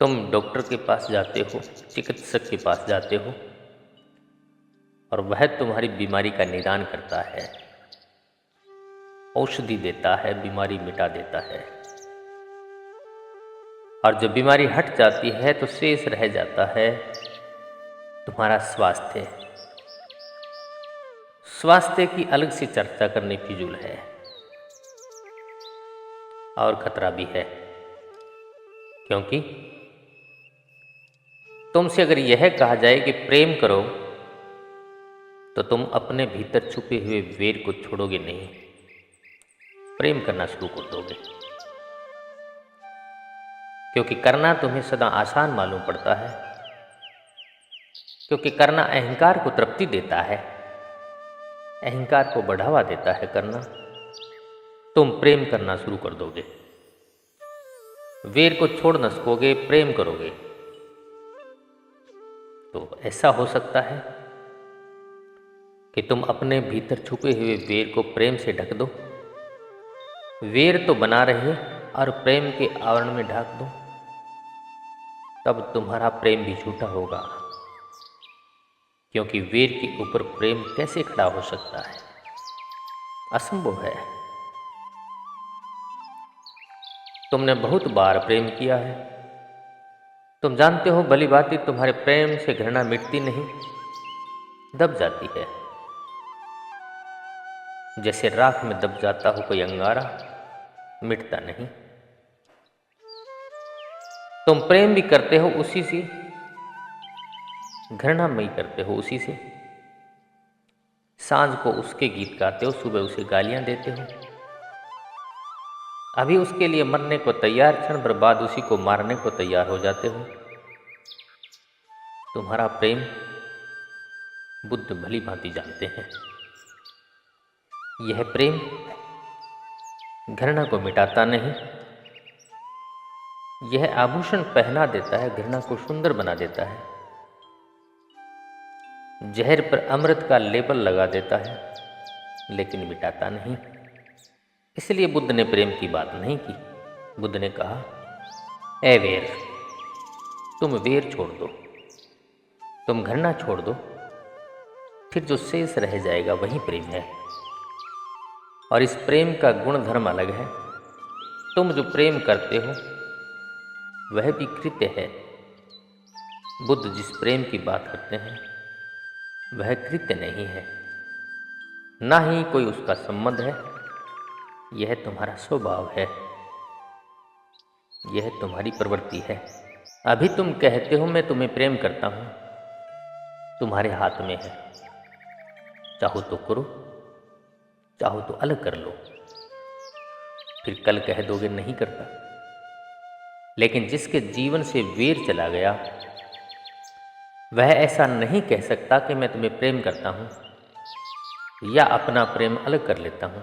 तुम डॉक्टर के पास जाते हो, चिकित्सक के पास जाते हो और वह तुम्हारी बीमारी का निदान करता है, औषधि देता है, बीमारी मिटा देता है। और जब बीमारी हट जाती है तो शेष रह जाता है तुम्हारा स्वास्थ्य। स्वास्थ्य की अलग से चर्चा करनी फिजूल है और खतरा भी है, क्योंकि तुमसे अगर यह कहा जाए कि प्रेम करो तो तुम अपने भीतर छुपे हुए वेर को छोड़ोगे नहीं, प्रेम करना शुरू कर दोगे। क्योंकि करना तुम्हें सदा आसान मालूम पड़ता है, क्योंकि करना अहंकार को तृप्ति देता है, अहंकार को बढ़ावा देता है करना। तुम प्रेम करना शुरू कर दोगे, वेर को छोड़ न सकोगे, प्रेम करोगे। तो ऐसा हो सकता है कि तुम अपने भीतर छुपे हुए वेर को प्रेम से ढक दो, वेर तो बना रहे और प्रेम के आवरण में ढक दो, तब तुम्हारा प्रेम भी झूठा होगा। क्योंकि वेर के ऊपर प्रेम कैसे खड़ा हो सकता है? असंभव है। तुमने बहुत बार प्रेम किया है, तुम जानते हो भली भांति तुम्हारे प्रेम से घृणा मिटती नहीं, दब जाती है। जैसे राख में दब जाता हो कोई अंगारा, मिटता नहीं। तुम प्रेम भी करते हो उसी से, घृणा में ही करते हो उसी से। सांझ को उसके गीत गाते हो, सुबह उसे गालियां देते हो। अभी उसके लिए मरने को तैयार, क्षण भर बाद उसी को मारने को तैयार हो जाते हो। तुम्हारा प्रेम बुद्ध भली भांति जानते हैं, यह प्रेम घृणा को मिटाता नहीं, यह आभूषण पहना देता है, घृणा को सुंदर बना देता है, जहर पर अमृत का लेबल लगा देता है, लेकिन मिटाता नहीं। इसलिए बुद्ध ने प्रेम की बात नहीं की। बुद्ध ने कहा, ए वेर, तुम वेर छोड़ दो, तुम घृणा छोड़ दो, फिर जो शेष रह जाएगा वही प्रेम है। और इस प्रेम का गुण धर्म अलग है। तुम जो प्रेम करते हो वह भी कृत्य है। बुद्ध जिस प्रेम की बात करते हैं वह कृत्य नहीं है, ना ही कोई उसका संबंध है। यह तुम्हारा स्वभाव है, यह तुम्हारी प्रवृत्ति है। अभी तुम कहते हो मैं तुम्हें प्रेम करता हूं, तुम्हारे हाथ में है, चाहो तो करो, चाहो तो अलग कर लो। फिर कल कह दोगे नहीं करता। लेकिन जिसके जीवन से वेर चला गया वह ऐसा नहीं कह सकता कि मैं तुम्हें प्रेम करता हूं या अपना प्रेम अलग कर लेता हूं।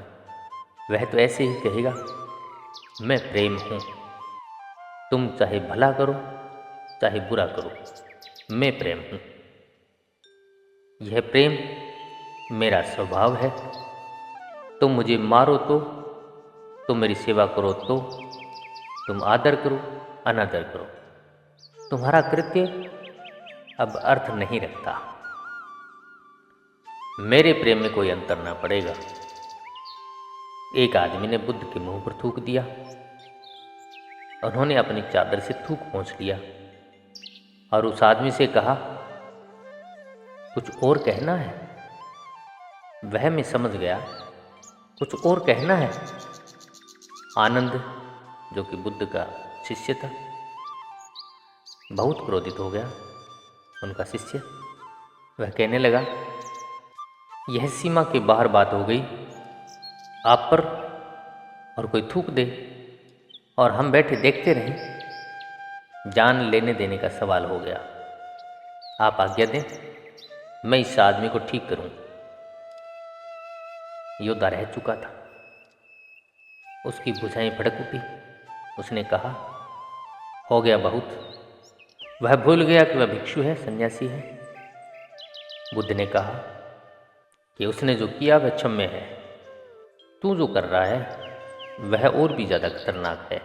वह तो ऐसे ही कहेगा, मैं प्रेम हूं, तुम चाहे भला करो चाहे बुरा करो, मैं प्रेम हूं। यह प्रेम मेरा स्वभाव है। तुम मुझे मारो तो, तुम मेरी सेवा करो तो, तुम आदर करो अनादर करो, तुम्हारा कृत्य अब अर्थ नहीं रखता। मेरे प्रेम में कोई अंतर ना पड़ेगा। एक आदमी ने बुद्ध के मुंह पर थूक दिया। उन्होंने अपनी चादर से थूक पोंछ लिया और उस आदमी से कहा, कुछ और कहना है? वह मैं समझ गया, कुछ और कहना है। आनंद, जो कि बुद्ध का शिष्य था, बहुत क्रोधित हो गया। उनका शिष्य वह कहने लगा, यह सीमा के बाहर बात हो गई। आप पर और कोई थूक दे और हम बैठे देखते रहें, जान लेने देने का सवाल हो गया। आप आज्ञा दें, मैं इस आदमी को ठीक करूं। योद्धा रह चुका था, उसकी भुजाएं भड़क उठी। उसने कहा, हो गया बहुत। वह भूल गया कि वह भिक्षु है, सन्यासी है। बुद्ध ने कहा कि उसने जो किया वह क्षम्य है, तू जो कर रहा है वह और भी ज़्यादा खतरनाक है।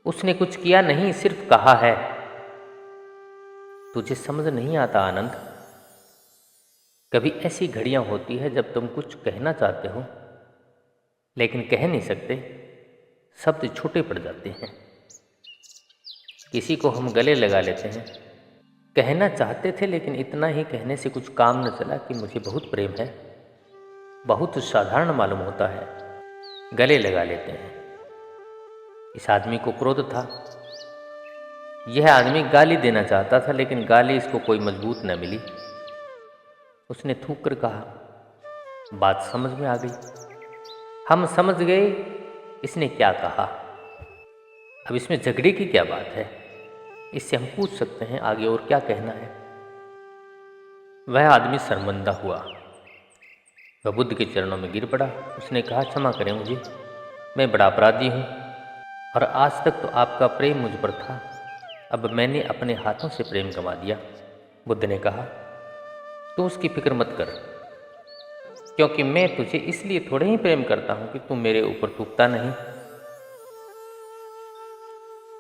उसने कुछ किया नहीं, सिर्फ कहा है। तुझे समझ नहीं आता आनंद, कभी ऐसी घड़ियां होती है जब तुम कुछ कहना चाहते हो लेकिन कह नहीं सकते, शब्द छोटे पड़ जाते हैं। किसी को हम गले लगा लेते हैं, कहना चाहते थे लेकिन इतना ही कहने से कुछ काम न चला कि मुझे बहुत प्रेम है, बहुत साधारण मालूम होता है, गले लगा लेते हैं। इस आदमी को क्रोध था। यह आदमी गाली देना चाहता था लेकिन गाली इसको कोई मजबूत न मिली। उसने थूक कर कहा, बात समझ में आ गई, हम समझ गए इसने क्या कहा। अब इसमें झगड़े की क्या बात है, इससे हम पूछ सकते हैं आगे और क्या कहना है। वह आदमी शर्मिंदा हुआ, वह बुद्ध के चरणों में गिर पड़ा। उसने कहा, क्षमा करें मुझे, मैं बड़ा अपराधी हूँ और आज तक तो आपका प्रेम मुझ पर था, अब मैंने अपने हाथों से प्रेम गंवा दिया। बुद्ध ने कहा, तू उसकी फिक्र मत कर, क्योंकि मैं तुझे इसलिए थोड़े ही प्रेम करता हूं कि तू मेरे ऊपर थूकता नहीं।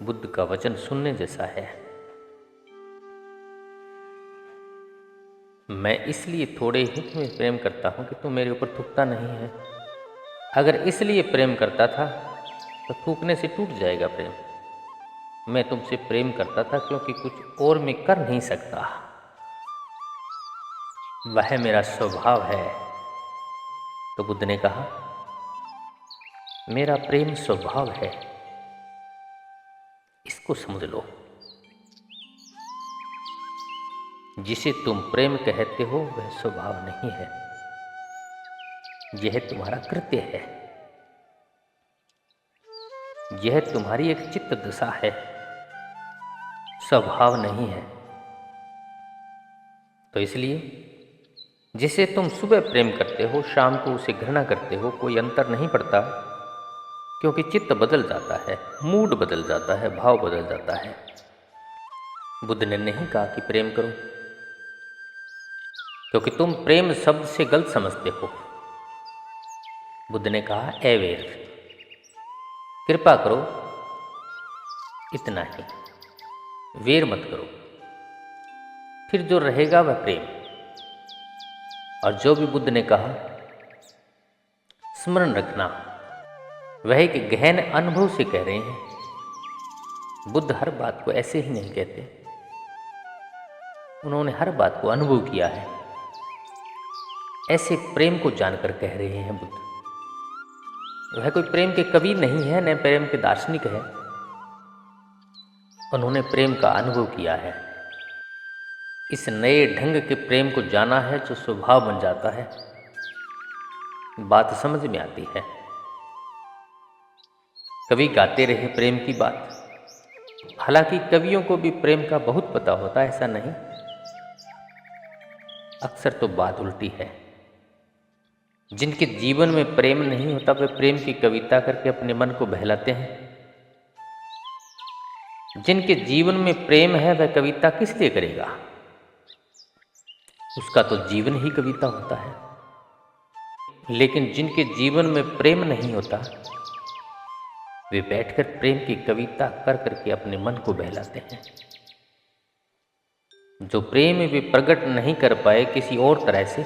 बुद्ध का वचन सुनने जैसा है। मैं इसलिए थोड़े ही तुम्हें प्रेम करता हूं कि तू मेरे ऊपर थूकता नहीं है। अगर इसलिए प्रेम करता था तो थूकने से टूट जाएगा प्रेम। मैं तुमसे प्रेम करता था क्योंकि कुछ और मैं कर नहीं सकता, वह मेरा स्वभाव है। तो बुद्ध ने कहा, मेरा प्रेम स्वभाव है, इसको समझ लो। जिसे तुम प्रेम कहते हो वह स्वभाव नहीं है, यह तुम्हारा कृत्य है, यह तुम्हारी एक चित्त दशा है, स्वभाव नहीं है। तो इसलिए जिसे तुम सुबह प्रेम करते हो, शाम को उसे घृणा करते हो, कोई अंतर नहीं पड़ता, क्योंकि चित्त बदल जाता है, मूड बदल जाता है, भाव बदल जाता है। बुद्ध ने नहीं कहा कि प्रेम करो, क्योंकि तुम प्रेम शब्द से गलत समझते हो। बुद्ध ने कहा, ए वीर, कृपा करो, इतना ही, वेर मत करो, फिर जो रहेगा वह प्रेम। और जो भी बुद्ध ने कहा स्मरण रखना, वह एक गहन अनुभव से कह रहे हैं। बुद्ध हर बात को ऐसे ही नहीं कहते, उन्होंने हर बात को अनुभव किया है। ऐसे प्रेम को जानकर कह रहे हैं बुद्ध। वह कोई प्रेम के कवि नहीं है, न प्रेम के दार्शनिक है, उन्होंने प्रेम का अनुभव किया है। इस नए ढंग के प्रेम को जाना है जो स्वभाव बन जाता है। बात समझ में आती है। कवि गाते रहे प्रेम की बात, हालांकि कवियों को भी प्रेम का बहुत पता होता है, ऐसा नहीं। अक्सर तो बात उल्टी है। जिनके जीवन में प्रेम नहीं होता वे प्रेम की कविता करके अपने मन को बहलाते हैं। जिनके जीवन में प्रेम है वह कविता किस लिए करेगा, उसका तो जीवन ही कविता होता है। लेकिन जिनके जीवन में प्रेम नहीं होता वे बैठकर प्रेम की कविता कर करके अपने मन को बहलाते हैं। जो प्रेम वे प्रकट नहीं कर पाए किसी और तरह से,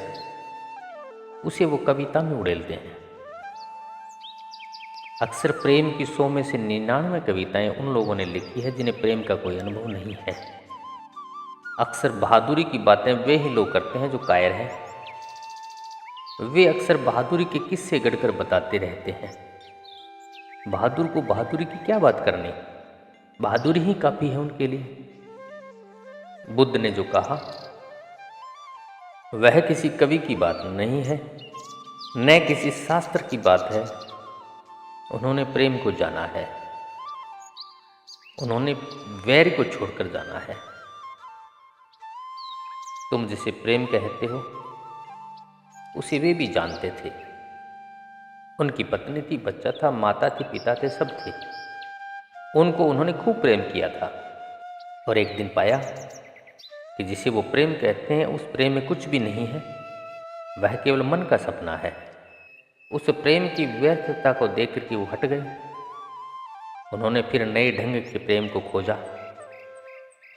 उसे वो कविता में उड़ेलते हैं। अक्सर प्रेम की 100 में से 99 कविताएं उन लोगों ने लिखी है जिन्हें प्रेम का कोई अनुभव नहीं है। अक्सर बहादुरी की बातें वे ही लोग करते हैं जो कायर हैं। वे अक्सर बहादुरी के किस्से गढ़कर बताते रहते हैं। बहादुर को बहादुरी की क्या बात करनी, बहादुरी ही काफी है उनके लिए। बुद्ध ने जो कहा वह किसी कवि की बात नहीं है, न किसी शास्त्र की बात है। उन्होंने प्रेम को जाना है, उन्होंने वैर को छोड़कर जाना है। तुम जिसे प्रेम कहते हो उसे वे भी जानते थे। उनकी पत्नी थी, बच्चा था, माता थी, पिता थे, सब थे। उनको उन्होंने खूब प्रेम किया था और एक दिन पाया कि जिसे वो प्रेम कहते हैं उस प्रेम में कुछ भी नहीं है, वह केवल मन का सपना है। उस प्रेम की व्यर्थता को देख कर के वो हट गए। उन्होंने फिर नए ढंग के प्रेम को खोजा।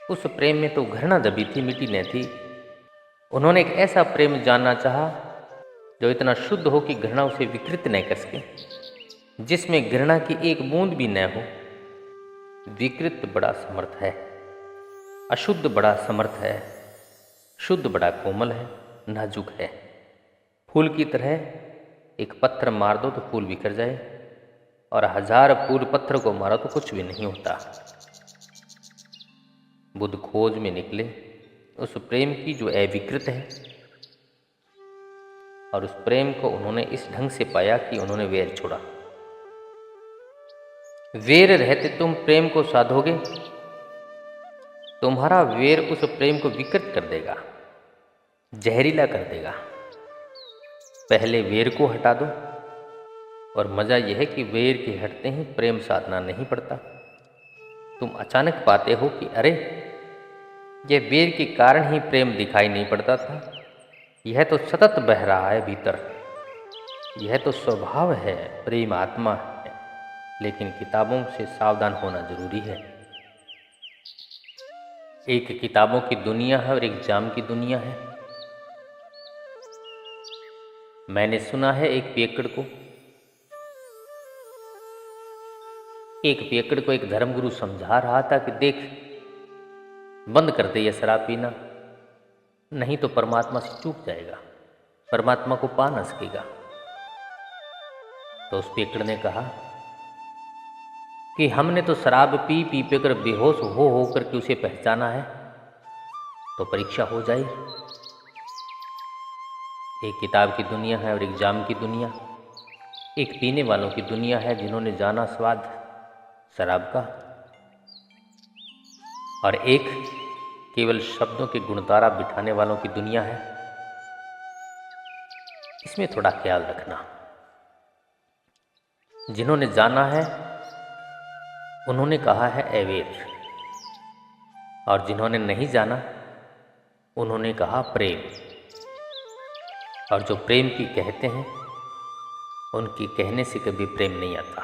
उस प्रेम में तो घृणा दबी थी, मिटी न थी। उन्होंने एक ऐसा प्रेम जानना चाहा जो इतना शुद्ध हो कि घृणा उसे विकृत न कर सके, जिसमें घृणा की एक बूंद भी न हो। विकृत बड़ा समर्थ है, अशुद्ध बड़ा समर्थ है, शुद्ध बड़ा कोमल है, नाजुक है। फूल की तरह एक पत्थर मार दो तो फूल बिखर जाए, और 1000 फूल पत्थर को मारो तो कुछ भी नहीं होता। बुद्ध खोज में निकले उस प्रेम की जो अविकृत है, और उस प्रेम को उन्होंने इस ढंग से पाया कि उन्होंने वैर छोड़ा। वैर रहते तुम प्रेम को साधोगे, तुम्हारा वैर उस प्रेम को विकृत कर देगा, जहरीला कर देगा। पहले वैर को हटा दो, और मज़ा यह है कि वैर के हटते ही प्रेम साधना नहीं पड़ता। तुम अचानक पाते हो कि अरे, यह वैर के कारण ही प्रेम दिखाई नहीं पड़ता था। यह तो सतत बह रहा है भीतर, यह तो स्वभाव है, प्रेम आत्मा है। लेकिन किताबों से सावधान होना जरूरी है। एक किताबों की दुनिया है और एक जाम की दुनिया है। मैंने सुना है एक पियक्कड़ को एक धर्मगुरु समझा रहा था कि देख, बंद कर दे ये शराब पीना, नहीं तो परमात्मा से चूक जाएगा, परमात्मा को पा न सकेगा। तो उस पियक्कड़ ने कहा कि हमने तो शराब पी पी पे कर बेहोश हो कर के उसे पहचाना है, तो परीक्षा हो जाए। एक किताब की दुनिया है और एक जाम की दुनिया। एक पीने वालों की दुनिया है जिन्होंने जाना स्वाद शराब का, और एक केवल शब्दों के गुणतारा बिठाने वालों की दुनिया है। इसमें थोड़ा ख्याल रखना। जिन्होंने जाना है उन्होंने कहा है अवैध, और जिन्होंने नहीं जाना उन्होंने कहा प्रेम। और जो प्रेम की कहते हैं उनकी कहने से कभी प्रेम नहीं आता,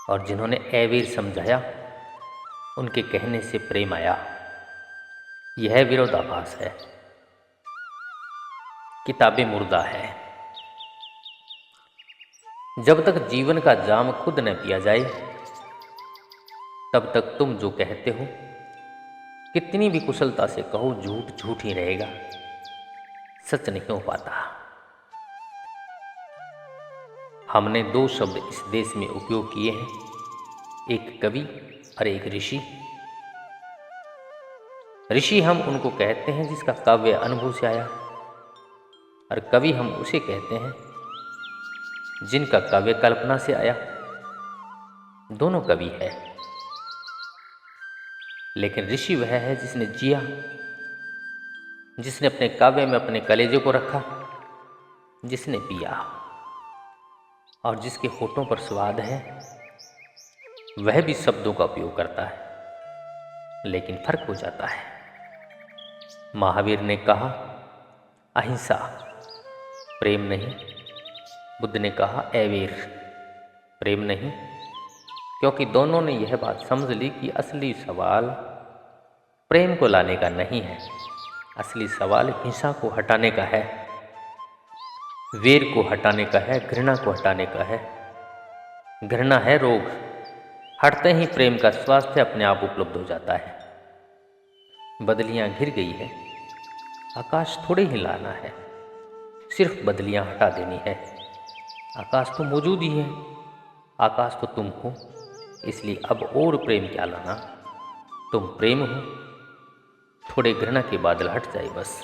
और जिन्होंने अवैध समझाया उनके कहने से प्रेम आया। यह विरोधाभास है। किताबें मुर्दा है। जब तक जीवन का जाम खुद न पिया जाए, तब तक तुम जो कहते हो कितनी भी कुशलता से कहो, झूठ झूठ ही रहेगा, सच नहीं हो पाता। हमने 2 शब्द इस देश में उपयोग किए हैं, एक कवि और एक ऋषि। ऋषि हम उनको कहते हैं जिसका काव्य अनुभव से आया, और कवि हम उसे कहते हैं जिनका काव्य कल्पना से आया। दोनों कवि है, लेकिन ऋषि वह है जिसने जिया, जिसने अपने काव्य में अपने कलेजे को रखा, जिसने पिया, और जिसके होठों पर स्वाद है। वह भी शब्दों का उपयोग करता है, लेकिन फर्क हो जाता है। महावीर ने कहा अहिंसा, प्रेम नहीं। बुद्ध ने कहा अवैर, प्रेम नहीं। क्योंकि दोनों ने यह बात समझ ली कि असली सवाल प्रेम को लाने का नहीं है, असली सवाल हिंसा को हटाने का है, वैर को हटाने का है, घृणा को हटाने का है। घृणा है रोग, हटते ही प्रेम का स्वास्थ्य अपने आप उपलब्ध हो जाता है। बदलियां घिर गई है, आकाश थोड़े ही लाना है, सिर्फ बदलियां हटा देनी है। आकाश तो मौजूद ही है, आकाश तो तुम हो, इसलिए अब और प्रेम क्या लाना, तुम प्रेम हो। थोड़े घृणा के बादल हट जाए बस।